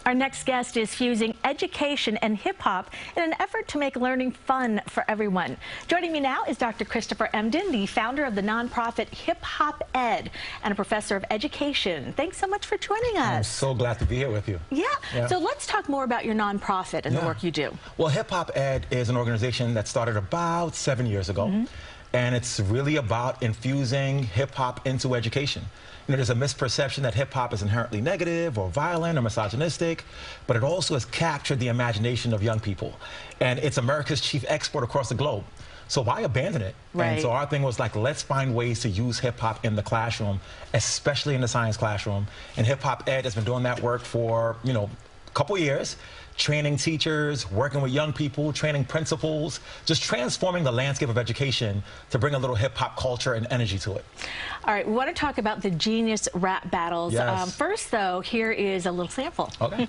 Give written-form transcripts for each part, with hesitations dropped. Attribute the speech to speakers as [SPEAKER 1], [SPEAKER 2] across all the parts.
[SPEAKER 1] Our next guest is fusing education and hip-hop in an effort to make learning fun for everyone. Joining me now is Dr. Christopher Emdin, the founder of the nonprofit Hip Hop Ed and a professor of education. Thanks so much for joining us.
[SPEAKER 2] I'm so glad to be here with you.
[SPEAKER 1] Yeah. So let's talk more about your nonprofit and the work you do.
[SPEAKER 2] Well, Hip Hop Ed is an organization that started about 7 years ago. And it's really about infusing hip-hop into education. You know, there's a misperception that hip-hop is inherently negative or violent or misogynistic, but it also has captured the imagination of young people. And it's America's chief export across the globe. So why abandon it?
[SPEAKER 1] Right.
[SPEAKER 2] And so our thing was like, let's find ways to use hip-hop in the classroom, especially in the science classroom. And Hip Hop Ed has been doing that work for, you know, a couple years. Training teachers, working with young people, training principals, just transforming the landscape of education to bring a little hip-hop culture and energy to it.
[SPEAKER 1] All right, we want to talk about the Genius Rap Battles.
[SPEAKER 2] Yes.
[SPEAKER 1] First, though, here is a little sample.
[SPEAKER 2] Okay.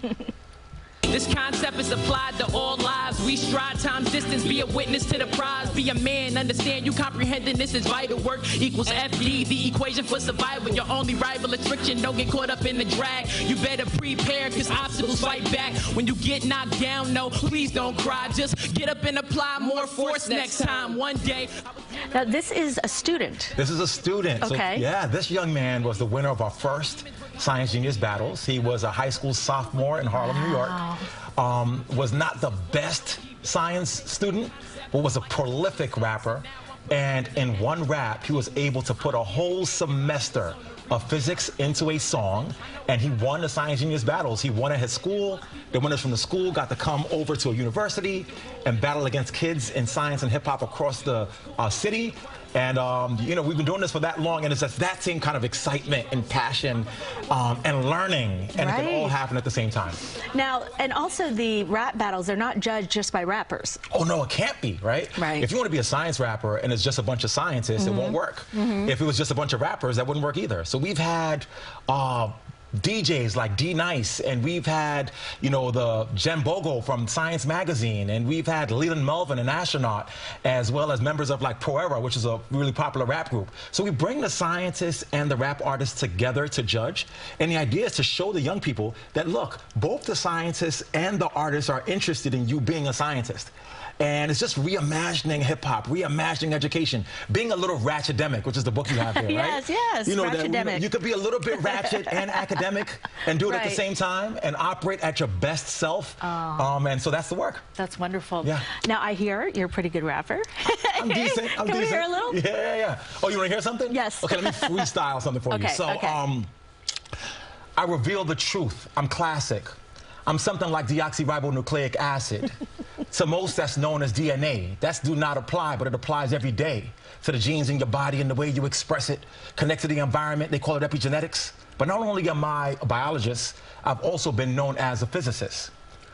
[SPEAKER 3] This concept is applied to all lives. We stride times distance, be a witness to the prize. Be a man, understand you comprehending this is vital. Work equals FD, the equation for survival. Your only rival is friction, don't get caught up in the drag. You better prepare, cause obstacles fight back. When you get knocked down, no, please don't cry. Just get up and apply more force next time. One day.
[SPEAKER 1] Now, this is a student.
[SPEAKER 2] This is a student.
[SPEAKER 1] Okay.
[SPEAKER 2] So, yeah, this young man was the winner of our first Science Genius Battles. He was a high school sophomore in Harlem, New York. Was not the best science student, but was a prolific rapper. And in one rap, he was able to put a whole semester of physics into a song, and he won the Science Genius Battles. He won at his school. The winners from the school got to come over to a university and battle against kids in science and hip-hop across the city. And, you know, we've been doing this for that long, and it's just that same kind of excitement and passion and learning, and it can all happen at the same time.
[SPEAKER 1] Now, and also the rap battles, they're not judged just by rappers.
[SPEAKER 2] Oh, no, it can't be, right?
[SPEAKER 1] Right.
[SPEAKER 2] If you want to be a science rapper and it's just a bunch of scientists, it won't work. If it was just a bunch of rappers, that wouldn't work either. So we've had DJs like D-Nice, and we've had, you know, the Jen Bogle from Science Magazine, and we've had Leland Melvin, an astronaut, as well as members of like Pro Era, which is a really popular rap group. So we bring the scientists and the rap artists together to judge, and the idea is to show the young people that, look, both the scientists and the artists are interested in you being a scientist. And it's just reimagining hip-hop, reimagining education, being a little ratchetemic, which is the book you have here, right?
[SPEAKER 1] Yes,
[SPEAKER 2] you know,
[SPEAKER 1] ratchetemic.
[SPEAKER 2] you could be a little bit ratchet and academic and do it at the same time and operate at your best self. And so that's the work.
[SPEAKER 1] That's wonderful.
[SPEAKER 2] Yeah.
[SPEAKER 1] Now, I hear you're a pretty good rapper.
[SPEAKER 2] I'm decent.
[SPEAKER 1] Can we hear a little?
[SPEAKER 2] Yeah. Oh, you want to hear something?
[SPEAKER 1] Yes.
[SPEAKER 2] Okay, let me freestyle something for you. So, I reveal the truth. I'm classic. I'm something like deoxyribonucleic acid. To most, that's known as DNA. That's do not apply, but it applies every day to the genes in your body and the way you express it. Connect to the environment. They call it epigenetics. But not only am I a biologist, I've also been known as a physicist.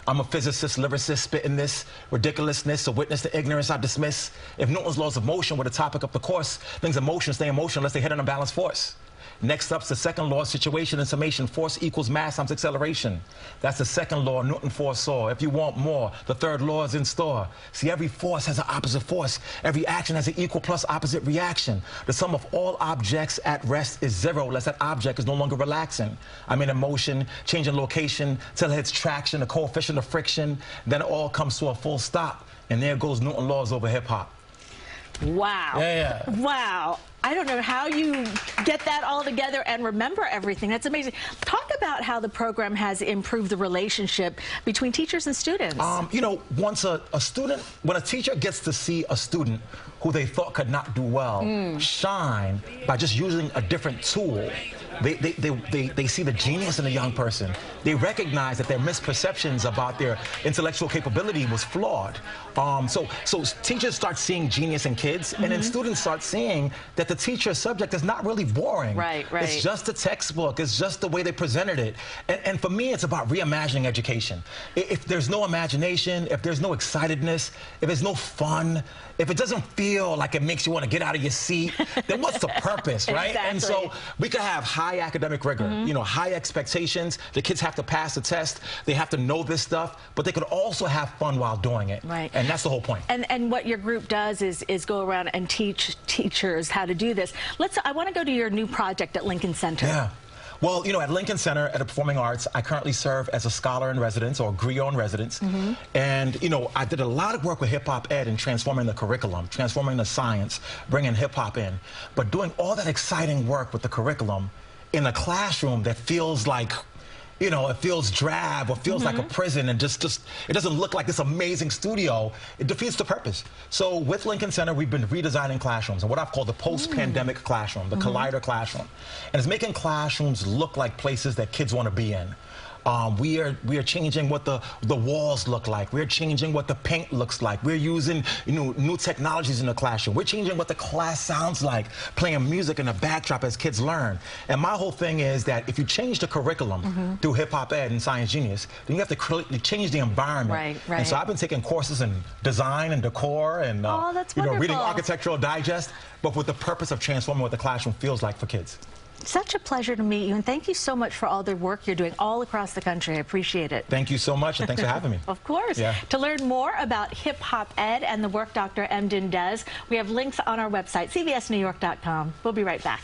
[SPEAKER 2] I'm a physicist, lyricist, spitting this ridiculousness, a witness to ignorance I dismiss. If Newton's laws of motion were the topic of the course, things in motion stay in motion unless they hit an unbalanced force. Next up's the second law of situation and summation. Force equals mass times acceleration. That's the second law Newton foresaw. If you want more, the third law is in store. See, every force has an opposite force. Every action has an equal plus opposite reaction. The sum of all objects at rest is zero, unless that object is no longer relaxing. I'm in a motion, changing location till it hits traction, the coefficient of friction. Then it all comes to a full stop. And there goes Newton laws over hip-hop.
[SPEAKER 1] Wow.
[SPEAKER 2] Yeah.
[SPEAKER 1] Wow. I don't know how you get that all together and remember everything. That's amazing. Talk about how the program has improved the relationship between teachers and students.
[SPEAKER 2] You know, once a student, when a teacher gets to see a student who they thought could not do well shine by just using a different tool, they see the genius in the young person. They recognize that their misperceptions about their intellectual capability was flawed. So teachers start seeing genius in kids, and then students start seeing that the teacher's subject is not really boring.
[SPEAKER 1] Right.
[SPEAKER 2] It's just a textbook. It's just the way they presented it. And for me, it's about reimagining education. If there's no imagination, if there's no excitedness, if there's no fun, if it doesn't feel like it makes you want to get out of your seat, then what's the purpose, right?
[SPEAKER 1] Exactly.
[SPEAKER 2] And so we could have high academic rigor, you know, high expectations. The kids have to pass the test. They have to know this stuff, but they could also have fun while doing it.
[SPEAKER 1] Right.
[SPEAKER 2] And that's the whole point.
[SPEAKER 1] And what your group does is go around and teach teachers how to do this. I want to go to your new project at Lincoln Center.
[SPEAKER 2] Yeah. Well, at Lincoln Center at the Performing Arts, I currently serve as a scholar in residence or griot in residence. And, I did a lot of work with hip hop ed in transforming the curriculum, transforming the science, bringing hip hop in. But doing all that exciting work with the curriculum in a classroom that feels like, it feels drab or feels like a prison and just it doesn't look like this amazing studio. It defeats the purpose. So with Lincoln Center, we've been redesigning classrooms and what I've called the post-pandemic classroom, the Collider classroom. And it's making classrooms look like places that kids want to be in. We are changing what the walls look like. We're changing what the paint looks like. We're using new technologies in the classroom. We're changing what the class sounds like, playing music in the backdrop as kids learn. And my whole thing is that if you change the curriculum through hip hop ed and Science Genius, then you have to change the environment.
[SPEAKER 1] Right.
[SPEAKER 2] And so I've been taking courses in design and decor and reading Architectural Digest, but with the purpose of transforming what the classroom feels like for kids.
[SPEAKER 1] Such a pleasure to meet you, and thank you so much for all the work you're doing all across the country. I appreciate it.
[SPEAKER 2] Thank you so much, and thanks for having me.
[SPEAKER 1] Of course.
[SPEAKER 2] Yeah.
[SPEAKER 1] To learn more about hip hop ed and the work Dr. Emdin does, we have links on our website, cbsnewyork.com. We'll be right back.